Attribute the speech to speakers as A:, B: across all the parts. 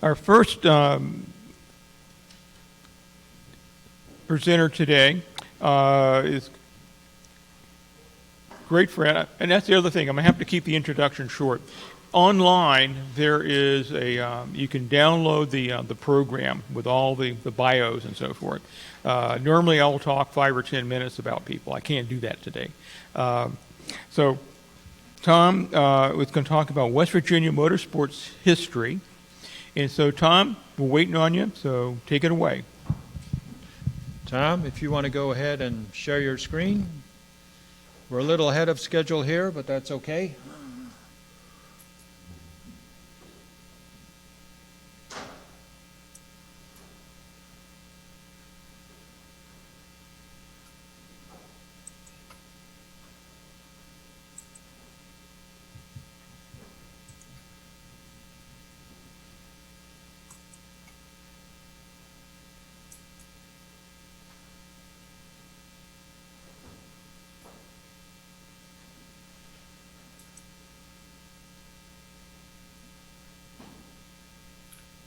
A: Our first presenter today is great friend, and that's the other thing. I'm going to have to keep the introduction short. Online, there is a you can download the program with all the bios and so forth. Normally, I'll talk 5 or 10 minutes about people. I can't do that today. So Tom was going to talk about West Virginia Motorsports history. And so, Tom, we're waiting on you, so take it away.
B: Tom, if you want to go ahead and share your screen. We're a little ahead of schedule here, but that's okay.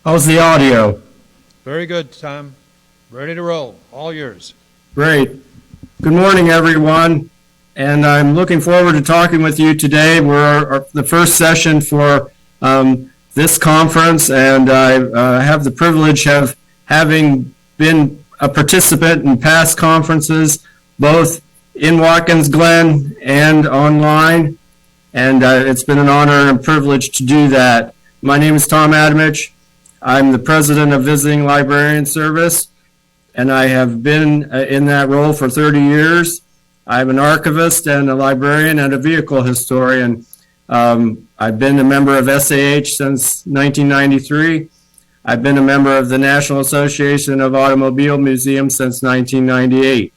C: How's the audio?
B: Very good, Tom. Ready to roll. All yours.
C: Great. Good morning, everyone. And I'm looking forward to talking with you today. We're the first session for this conference, and I have the privilege of having been a participant in past conferences, both in Watkins Glen and online. And it's been an honor and privilege to do that. My name is Tom Adamich. I'm the president of Visiting Librarian Service, and I have been in that role for 30 years. I'm an archivist and a librarian and a vehicle historian. I've been a member of SAH since 1993. I've been a member of the National Association of Automobile Museums since 1998.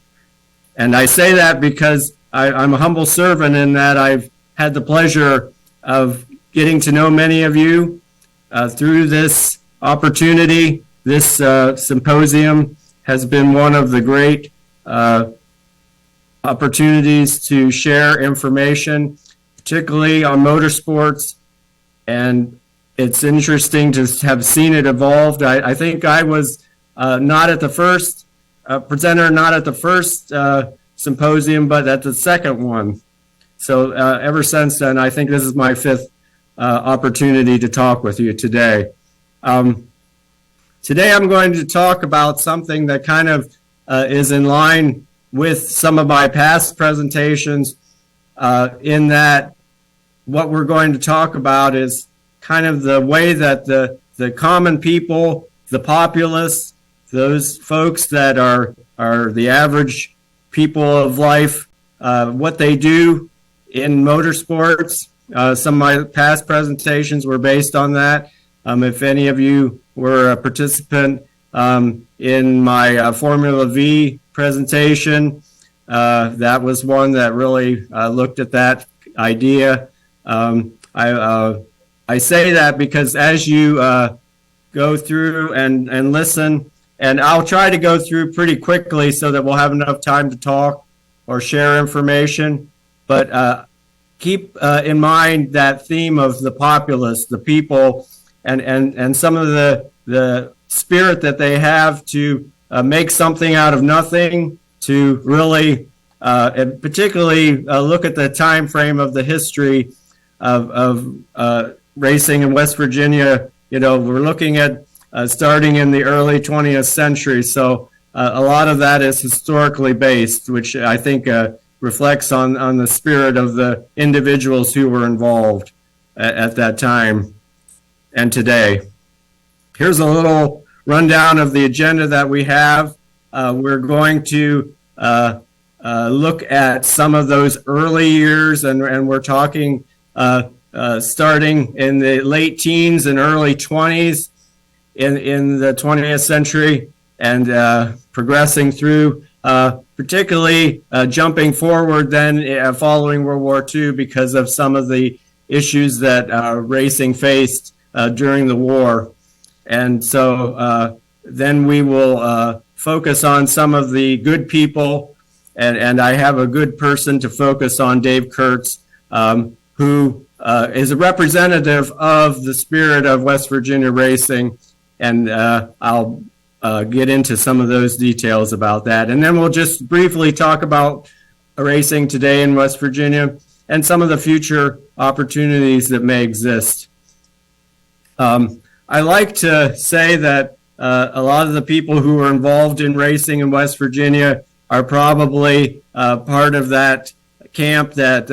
C: And I say that because I'm a humble servant in that I've had the pleasure of getting to know many of you through this opportunity. This symposium has been one of the great opportunities to share information, particularly on motorsports, and it's interesting to have seen it evolved. I think I was not at the first presenter, not at the first symposium, but at the second one. So ever since then, I think this is my 5th opportunity to talk with you today. Today I'm going to talk about something that kind of is in line with some of my past presentations, in that what we're going to talk about is kind of the way that the common people, the populace, those folks that are the average people of life, what they do in motorsports. Some of my past presentations were based on that. If any of you were a participant in my Formula Vee presentation, that was one that really looked at that idea. I say that because as you go through and listen, and I'll try to go through pretty quickly so that we'll have enough time to talk or share information, but keep in mind that theme of the populace, the people, and some of the spirit that they have to make something out of nothing, to really, and particularly look at the time frame of the history of racing in West Virginia. You know, we're looking at starting in the early 20th century, so a lot of that is historically based, which I think reflects on the spirit of the individuals who were involved at that time and today. Here's a little rundown of the agenda that we have. We're going to look at some of those early years, and we're talking starting in the late teens and early 20s in the 20th century, and progressing through, particularly jumping forward then following World War II because of some of the issues that racing faced during the war. And so then we will focus on some of the good people, and I have a good person to focus on, Dave Kurtz, who is a representative of the spirit of West Virginia racing, and I'll get into some of those details about that. And then we'll just briefly talk about racing today in West Virginia and some of the future opportunities that may exist. I like to say that a lot of the people who are involved in racing in West Virginia are probably part of that camp that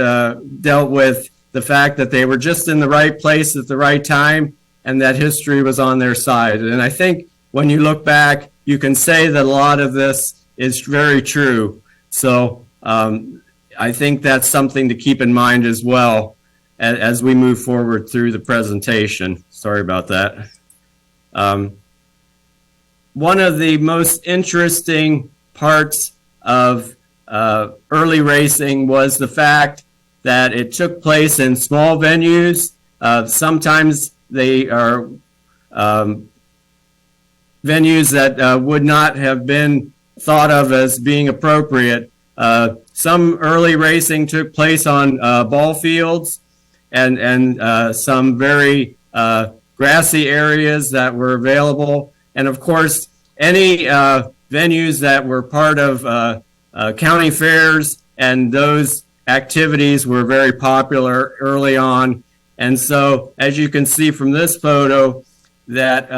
C: dealt with the fact that they were just in the right place at the right time and that history was on their side. And I think when you look back, you can say that a lot of this is very true. So I think that's something to keep in mind as well as we move forward through the presentation. Sorry about that. One of the most interesting parts of early racing was the fact that it took place in small venues. Sometimes they are venues that would not have been thought of as being appropriate. Some early racing took place on ball fields and some very grassy areas that were available. And of course, any venues that were part of county fairs and those activities were very popular early on. And so, as you can see from this photo, that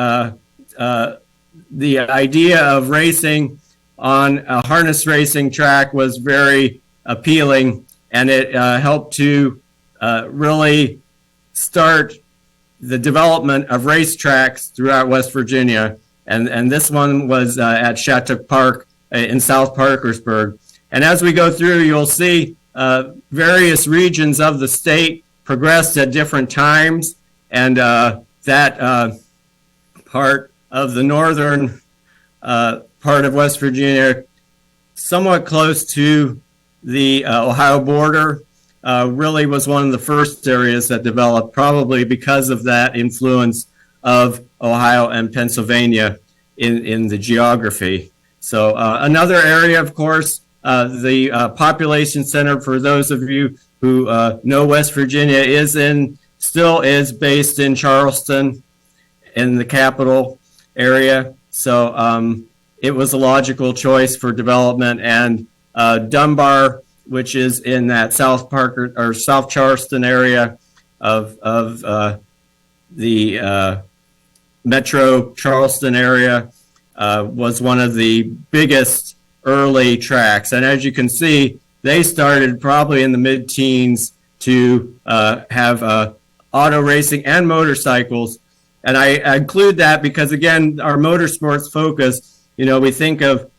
C: the idea of racing on a harness racing track was very appealing, and it helped to really start the development of racetracks throughout West Virginia. And this one was at Shattuck Park in South Parkersburg. And as we go through, you'll see various regions of the state progressed at different times, and that part of the northern part of West Virginia, somewhat close to the Ohio border, really was one of the first areas that developed, probably because of that influence of Ohio and Pennsylvania in the geography. So another area, of course, the population center, for those of you who know West Virginia, still is based in Charleston, in the capital area. So it was a logical choice for development. And Dunbar, which is in that South Charleston area of the Metro Charleston area, was one of the biggest early tracks. And as you can see, they started probably in the mid-teens to have auto racing and motorcycles. And I include that because, again, our motorsports focus, we think of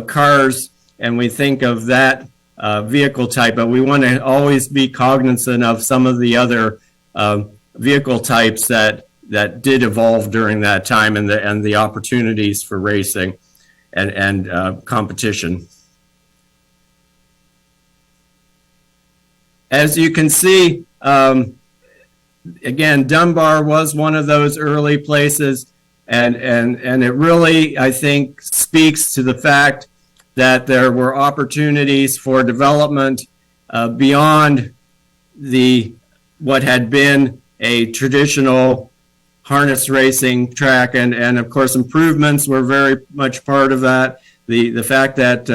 C: cars and we think of that vehicle type, but we want to always be cognizant of some of the other vehicle types that did evolve during that time, and the opportunities for racing and competition. As you can see, again, Dunbar was one of those early places, and it really, I think, speaks to the fact that there were opportunities for development beyond what had been a traditional harness racing track, and of course improvements were very much part of that. The fact that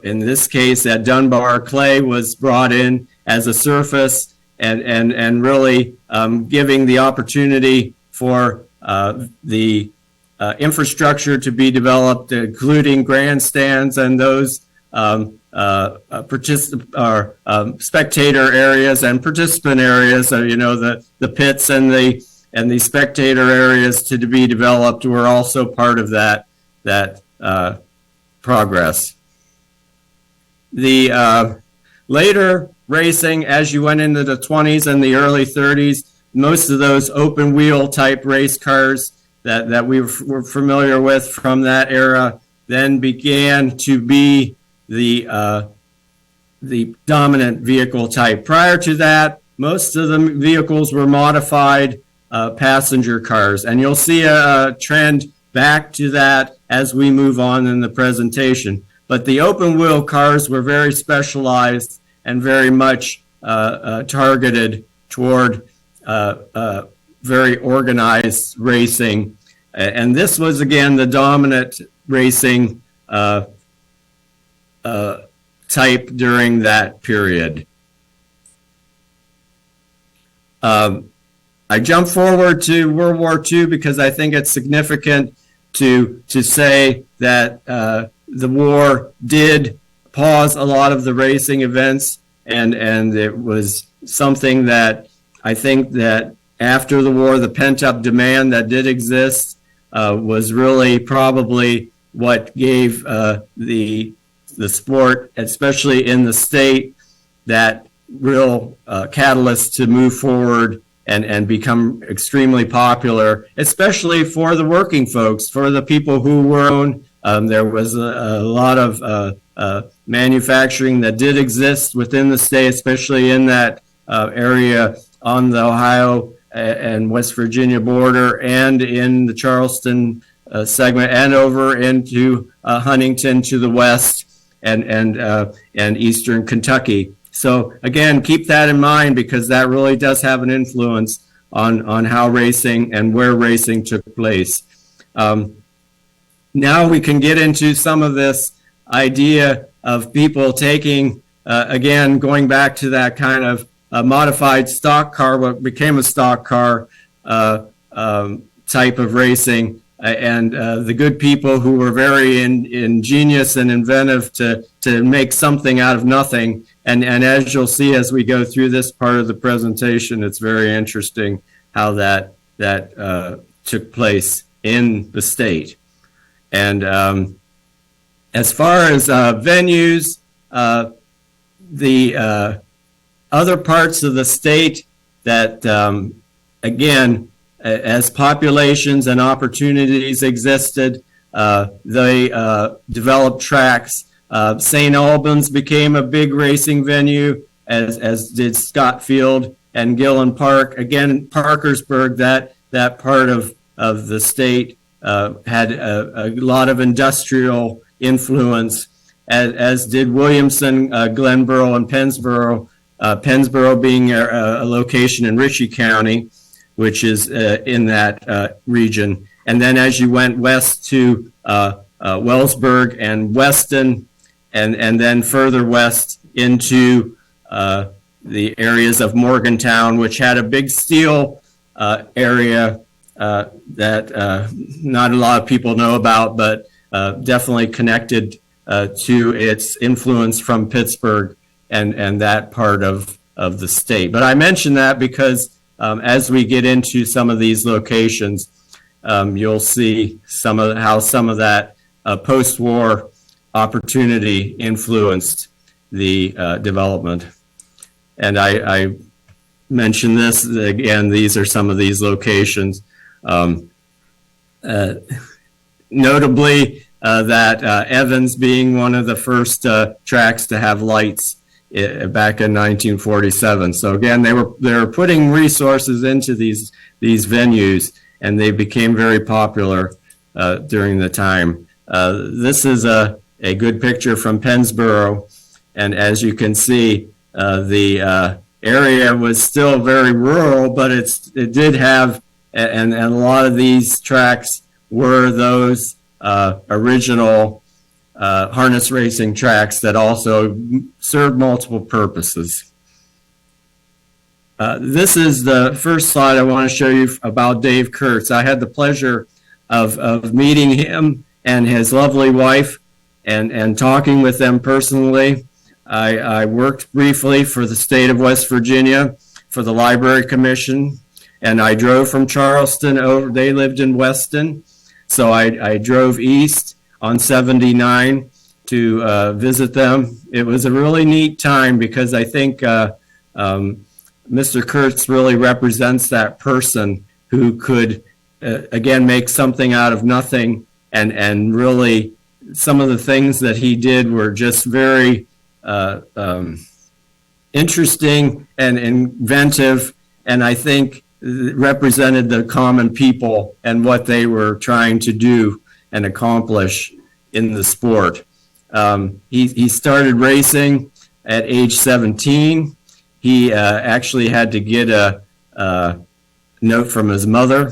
C: in this case at Dunbar, clay was brought in as a surface, and really giving the opportunity for the infrastructure to be developed, including grandstands and those spectator areas and participant areas. The pits and the spectator areas to be developed were also part of that progress. The later racing, as you went into the 20s and the early 30s, most of those open wheel type race cars that we were familiar with from that era then began to be the dominant vehicle type. Prior to that, most of the vehicles were modified passenger cars, and you'll see a trend back to that as we move on in the presentation. But the open wheel cars were very specialized and very much targeted toward very organized racing. And this was, again, the dominant racing type during that period. I jump forward to World War II because I think it's significant to say that the war did pause a lot of the racing events, and it was something that I think that after the war, the pent-up demand that did exist was really probably what gave the sport, especially in the state, that real catalyst to move forward and become extremely popular, especially for the working folks, for the people who were owned. There was a lot of manufacturing that did exist within the state, especially in that area on the Ohio and West Virginia border, and in the Charleston segment, and over into Huntington to the west, and eastern Kentucky. So again, keep that in mind, because that really does have an influence on how racing and where racing took place. Now we can get into some of this idea of people taking, again, going back to that kind of modified stock car, what became a stock car type of racing, and the good people who were very ingenious and inventive to make something out of nothing. And as you'll see as we go through this part of the presentation, it's very interesting how that took place in the state. And as far as venues, the other parts of the state that, again, as populations and opportunities existed, they developed tracks. St. Albans became a big racing venue, as did Scott Field and Gillen Park. Again, Parkersburg, that part of the state had a lot of industrial influence, as did Williamson, Glenboro, and Pennsboro. Pennsboro being a location in Ritchie County, which is in that region. And then as you went west to Wellsburg and Weston, and then further west into the areas of Morgantown, which had a big steel area that not a lot of people know about, but definitely connected to its influence from Pittsburgh and that part of the state. But I mention that because as we get into some of these locations, you'll see how some of that post-war opportunity influenced the development. And I mention this again, these are some of these locations. Notably that Evans being one of the first tracks to have lights back in 1947. So again, they were putting resources into these venues, and they became very popular during the time. This is a good picture from Pennsboro, and as you can see, the area was still very rural, but it did have, and a lot of these tracks were those original harness racing tracks that also served multiple purposes. This is the first slide I want to show you about Dave Kurtz. I had the pleasure of meeting him and his lovely wife and talking with them personally. I worked briefly for the state of West Virginia for the Library Commission, and I drove from Charleston over. They lived in Weston, so I drove east on 79 to visit them. It was a really neat time because I think Mr. Kurtz really represents that person who could, again, make something out of nothing, and really some of the things that he did were just very interesting and inventive, and I think represented the common people and what they were trying to do and accomplish in the sport. He started racing at age 17. he actually had to get a note from his mother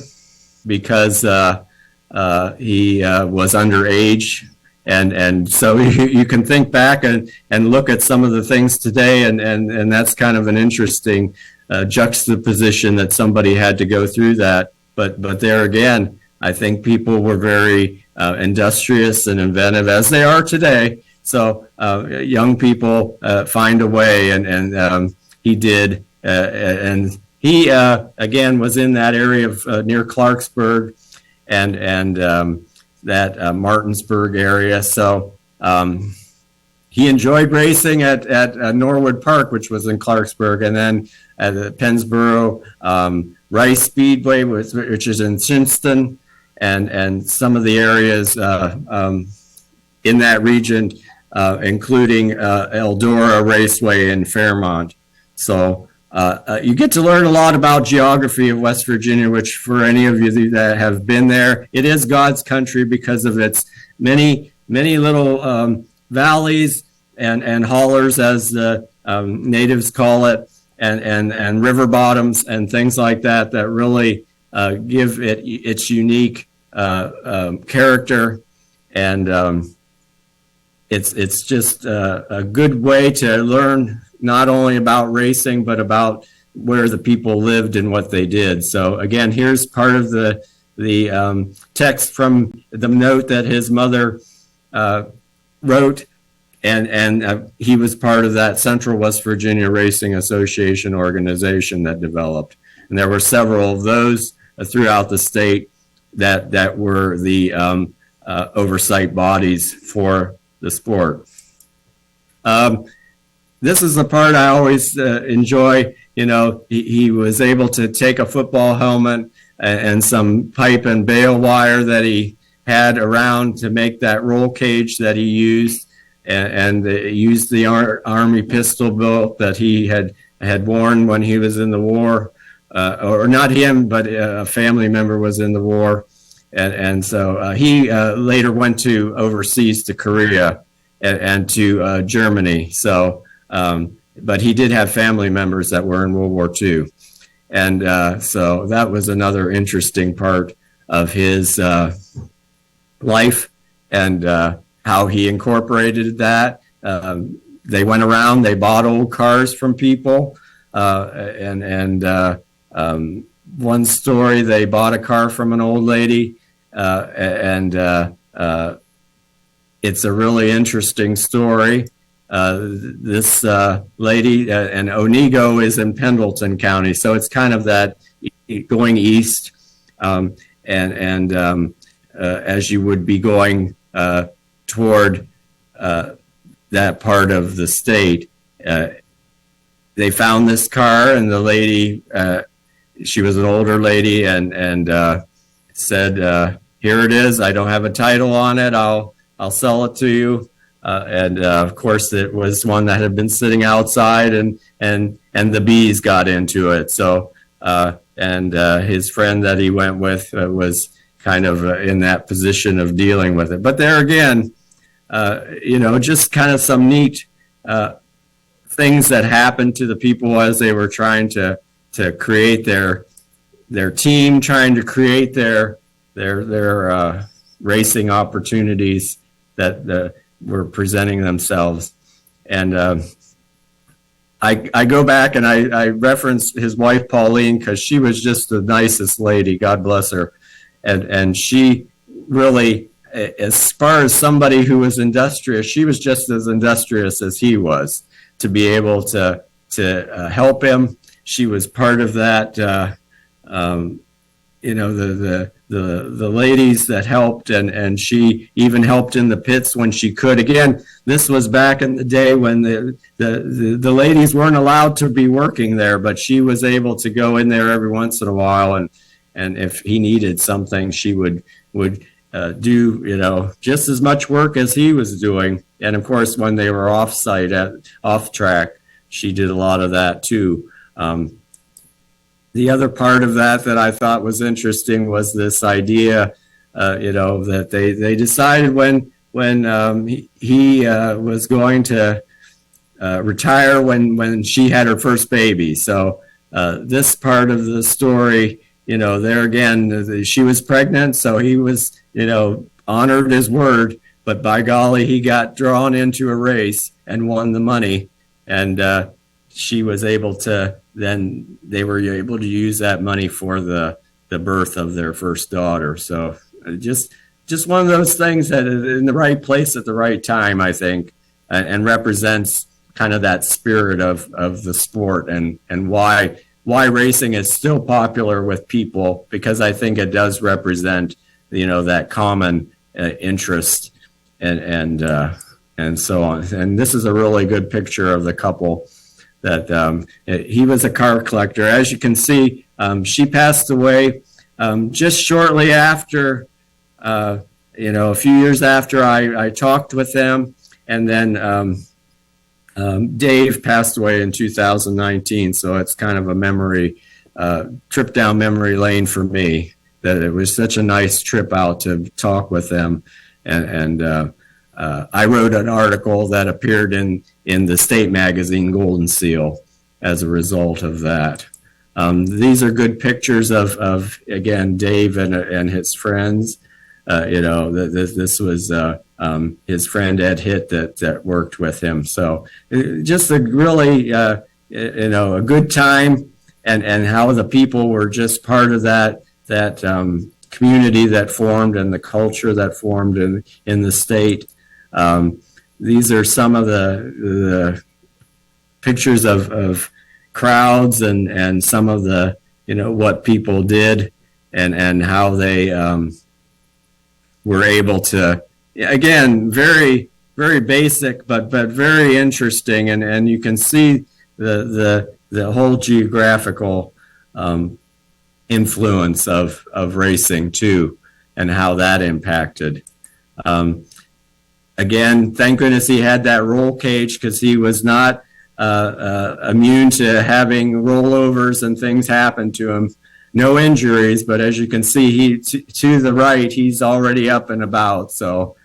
C: because he was underage. And so you can think back and look at some of the things today, and that's kind of an interesting juxtaposition that somebody had to go through that. But there again, I think people were very industrious and inventive, as they are today. So young people find a way, and he did. And he, again, was in that area of near Clarksburg and that Martinsburg area. So he enjoyed racing at Norwood Park, which was in Clarksburg, and then at the Pennsboro Rice Speedway, which is in Shinston, and some of the areas in that region, including Eldora Raceway in Fairmont. So you get to learn a lot about geography of West Virginia, which for any of you that have been there, it is God's country because of its many little valleys and hollers, as the natives call it, and river bottoms and things like that really give it its unique character. And it's just a good way to learn not only about racing, but about where the people lived and what they did. So again, here's part of the text from the note that his mother wrote, and he was part of that Central West Virginia Racing Association organization that developed. And there were several of those throughout the state that were the oversight bodies for the sport. This is the part I always enjoy. You know, he was able to take a football helmet and some pipe and bale wire that he had around to make that roll cage that he used, and used the Army pistol belt that he had worn when he was in the war, or not him, but a family member was in the war. And so he later went to overseas to Korea and to Germany. So, but he did have family members that were in World War II. And so that was another interesting part of his life, and how he incorporated that. They went around, they bought old cars from people. And one story, they bought a car from an old lady, and it's a really interesting story. This lady, and Onego is in Pendleton County, so it's kind of that going east, and as you would be going toward that part of the state, they found this car, and the lady, she was an older lady, and said, "Here it is. I don't have a title on it. I'll sell it to you." And of course, it was one that had been sitting outside, and the bees got into it. So, and his friend that he went with was kind of in that position of dealing with it. But there again, just kind of some neat things that happened to the people as they were trying to create their team, trying to create their racing opportunities that were presenting themselves. And I go back and I reference his wife Pauline, because she was just the nicest lady, God bless her. And she really, as far as somebody who was industrious, she was just as industrious as he was, to be able to help him. She was part of that, the ladies that helped, and she even helped in the pits when she could. Again, this was back in the day when the ladies weren't allowed to be working there, but she was able to go in there every once in a while, and if he needed something, she would do just as much work as he was doing. And of course, when they were off track, she did a lot of that too. The other part of that I thought was interesting was this idea, that they decided when he was going to retire when she had her first baby. So this part of the story, there again, she was pregnant, so he was, honored his word, but by golly, he got drawn into a race and won the money. And she was able to, then they were able to use that money for the birth of their first daughter. So just one of those things that is in the right place at the right time, I think, and represents kind of that spirit of the sport and why racing is still popular with people, because I think it does represent, that common interest and so on. And this is a really good picture of the couple that he was a car collector. As you can see, she passed away just shortly after, a few years after I talked with them. And then Dave passed away in 2019. So it's kind of a memory, trip down memory lane for me, that it was such a nice trip out to talk with them. And I wrote an article that appeared in the state magazine Golden Seal as a result of that. These are good pictures of again, Dave and his friends. This was his friend Ed Hitt that worked with him. So just a really, a good time, and how the people were just part of that community that formed and the culture that formed in the state. These are some of the pictures of crowds and some of the, what people did and how they were able to, again, very, very basic, but very interesting. And you can see the whole geographical influence of racing too, and how that impacted. Again, thank goodness he had that roll cage, because he was not immune to having rollovers and things happen to him. No injuries, but as you can see, to the right, he's already up and about. So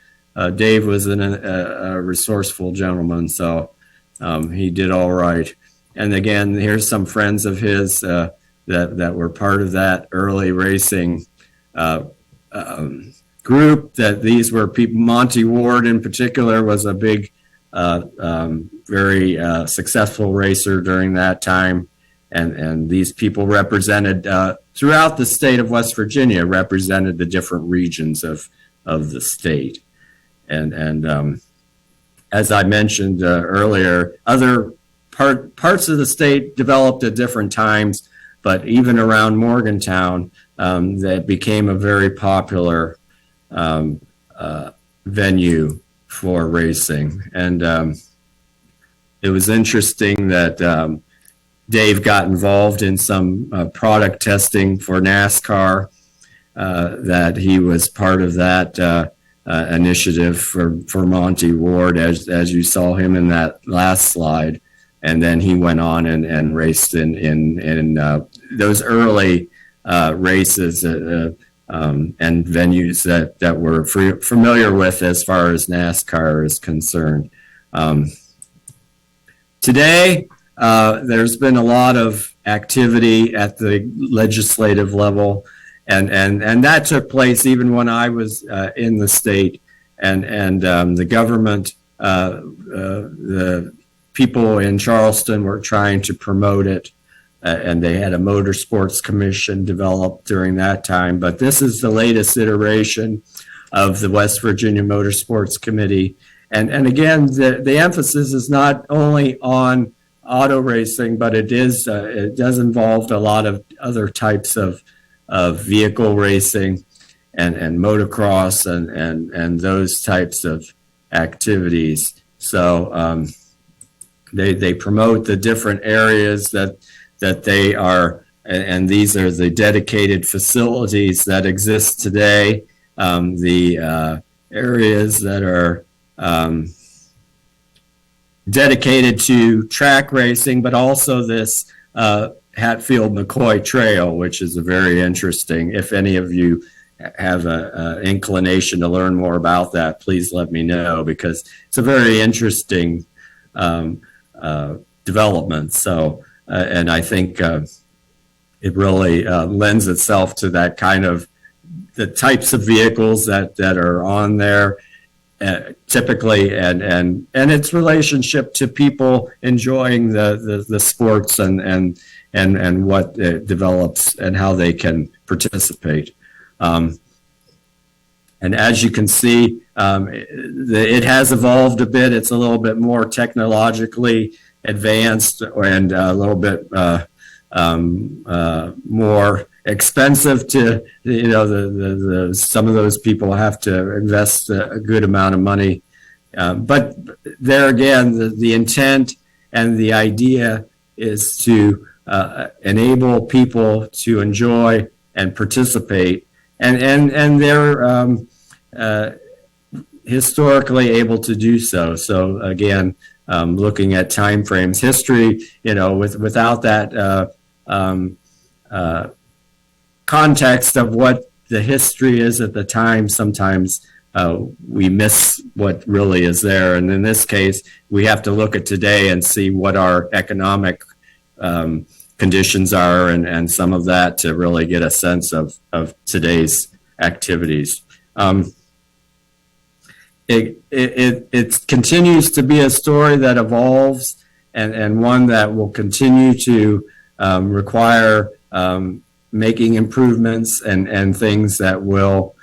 C: Dave was a resourceful gentleman, so he did all right. And again, here's some friends of his that were part of that early racing group. That these were people. Monty Ward in particular was a big, very successful racer during that time. And these people represented throughout the state of West Virginia, represented the different regions of the state. And as I mentioned earlier, other parts of the state developed at different times, but even around Morgantown, that became a very popular venue for racing. And it was interesting that Dave got involved in some product testing for NASCAR, that he was part of that initiative for Monty Ward, as you saw him in that last slide. And then he went on and raced in those early races and venues that we're familiar with as far as NASCAR is concerned. Today, there's been a lot of activity at the legislative level, and that took place even when I was in the state, and the government, the people in Charleston were trying to promote it, and they had a motorsports commission developed during that time. But this is the latest iteration of the West Virginia Motorsports Committee, and again, the emphasis is not only on auto racing, but it does involve a lot of other types of vehicle racing and motocross and those types of activities. So they promote the different areas that they are, and these are the dedicated facilities that exist today. The areas that are dedicated to track racing, but also this Hatfield-McCoy Trail, which is a very interesting. If any of you have an inclination to learn more about that, please let me know, because it's a very interesting development. So, and I think it really lends itself to that kind of the types of vehicles that are on there typically, and its relationship to people enjoying the sports and what it develops and how they can participate. And as you can see, it has evolved a bit. It's a little bit more technologically advanced and a little bit more expensive to, some of those people have to invest a good amount of money. But there again, the intent and the idea is to enable people to enjoy and participate, and they're historically able to do so. So again, looking at time frames, history, without that context of what the history is at the time, sometimes we miss what really is there. And in this case, we have to look at today and see what our economic conditions are and some of that to really get a sense of today's activities. It continues to be a story that evolves and one that will continue to require making improvements and things that will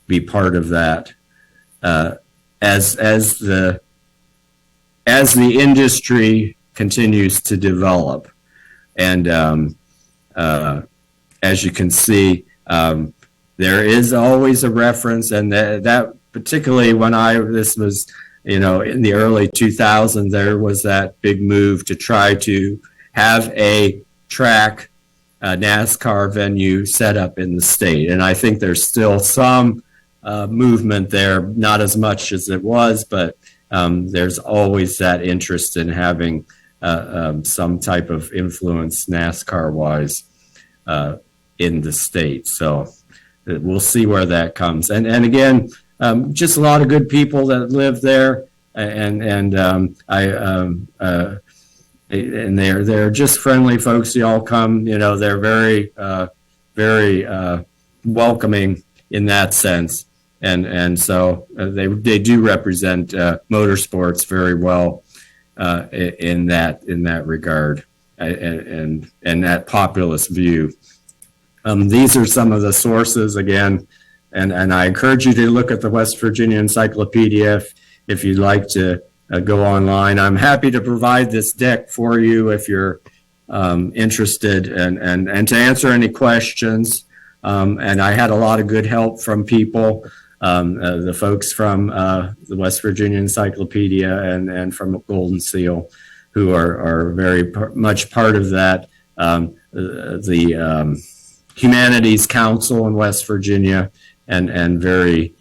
C: be part of that as the industry continues to develop. And as you can see, there is always a reference, and that particularly when this was, in the early 2000s, there was that big move to try to have a track NASCAR venue set up in the state. And I think there's still some movement there, not as much as it was, but there's always that interest in having some type of influence NASCAR-wise in the state. So we'll see where that comes. And again, just a lot of good people that live there, and they're just friendly folks. You all come, they're very welcoming in that sense, and so they do represent motorsports very well in that regard, and that populist view. These are some of the sources again, and I encourage you to look at the West Virginia Encyclopedia if you'd like to go online. I'm happy to provide this deck for you if you're interested and to answer any questions. And I had a lot of good help from people, the folks from the West Virginia Encyclopedia and from Golden Seal, who are very much part of that. The Humanities Council in West Virginia, and very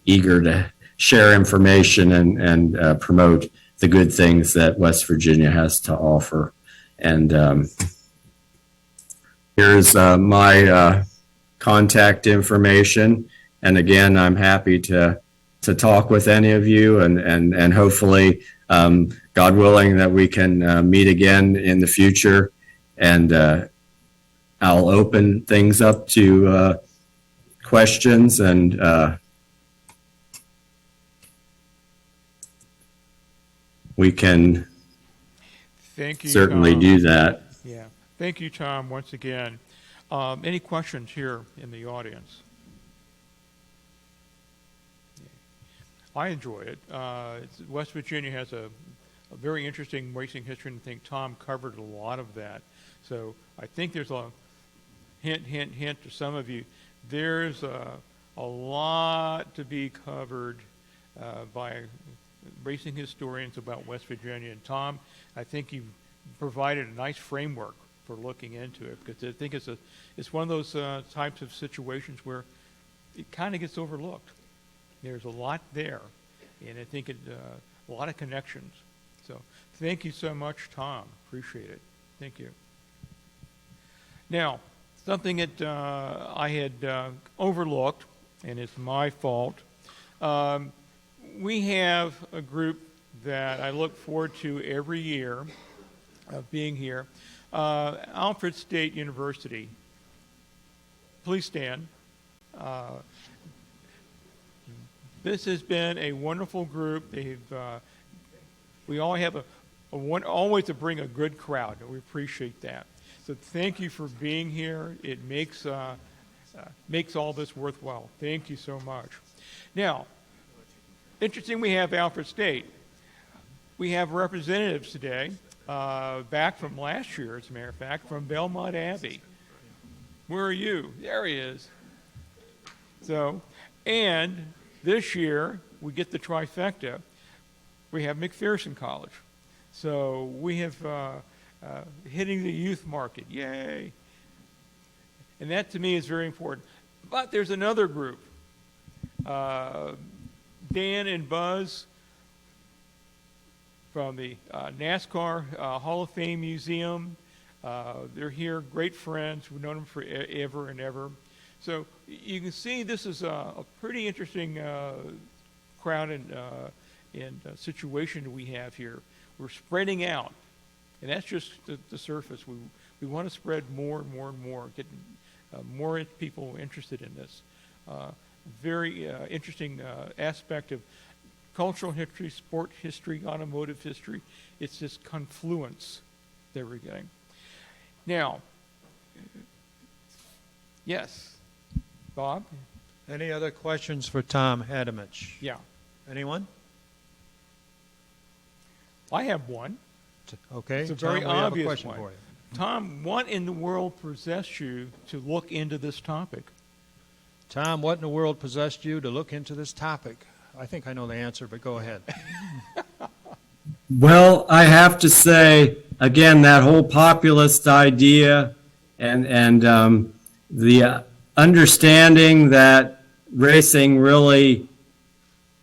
C: eager to share information and promote the good things that West Virginia has to offer. And here's my contact information. And again, I'm happy to talk with any of you, and hopefully, God willing, that we can meet again in the future. And I'll open things up to questions, and we can
A: Thank you,
C: certainly
A: Tom.
C: do that.
A: Yeah. Thank you, Tom, once again. Any questions here in the audience? I enjoy it. West Virginia has a very interesting racing history, and I think Tom covered a lot of that. So I think there's a hint to some of you. There's a lot to be covered by racing historians about West Virginia. And Tom, I think you've provided a nice framework for looking into it, because I think it's one of those types of situations where it kind of gets overlooked. There's a lot there, and I think a lot of connections. So thank you so much, Tom. Appreciate it. Thank you. Now, something that I had overlooked, and it's my fault. We have a group that I look forward to every year of being here. Alfred State University. Please stand. This has been a wonderful group. We all have always to bring a good crowd. We appreciate that. So thank you for being here. It makes all this worthwhile. Thank you so much. Now, interesting, we have Alfred State. We have representatives today, back from last year, as a matter of fact, from Belmont Abbey. Where are you? There he is. So, and this year, we get the trifecta. We have McPherson College. So we have hitting the youth market. Yay. And that, to me, is very important. But there's another group. Dan and Buzz from the NASCAR Hall of Fame Museum. They're here, great friends. We've known them forever and ever. So you can see this is a pretty interesting crowd and situation we have here. We're spreading out, and that's just the surface. We want to spread more and more and more, get more people interested in this. Very interesting aspect of cultural history, sport history, automotive history. It's this confluence that we're getting. Now, yes, Bob?
B: Any other questions for Tom Adamich?
A: Yeah.
B: Anyone?
A: I have one.
B: Okay,
A: It's a
B: Tom,
A: very
B: we have a
A: obvious
B: question
A: one.
B: for you.
A: Tom, what in the world possessed you to look into this topic?
B: Tom, what in the world possessed you to look into this topic? I think I know the answer, but go ahead.
C: Well, I have to say, again, that whole populist idea and the understanding that racing really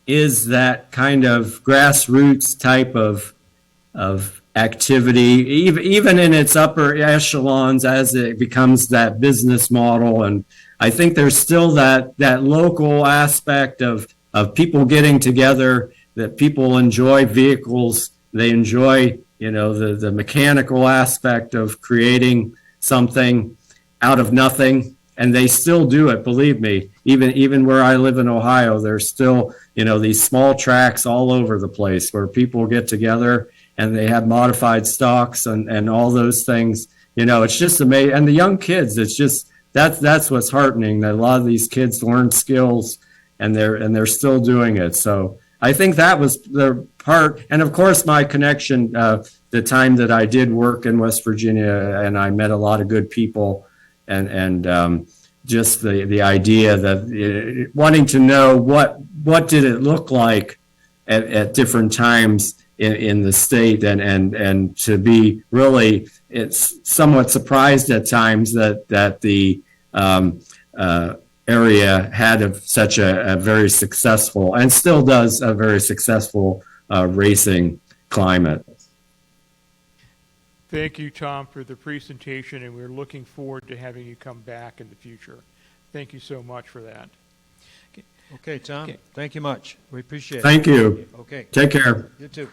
C: is that kind of grassroots type of activity, even in its upper echelons as it becomes that business model. And I think there's still that local aspect of people getting together, that people enjoy vehicles, they enjoy, the mechanical aspect of creating something out of nothing, and they still do it, believe me. Even where I live in Ohio, there's still, these small tracks all over the place where people get together and they have modified stocks and all those things. It's just amazing. And the young kids, it's just, that's what's heartening, that a lot of these kids learn skills and they're still doing it. So I think that was the part. And of course, my connection, the time that I did work in West Virginia, and I met a lot of good people, and just the idea that wanting to know what did it look like at different times in the state, and to be really, it's somewhat surprised at times that the area had such a very successful, and still does, a very successful racing climate.
A: Thank you, Tom, for the presentation, and we're looking forward to having you come back in the future. Thank you so much for that.
B: Okay, Tom, Thank you much. We appreciate it.
C: Thank you.
B: Okay,
C: Take care.
B: you too.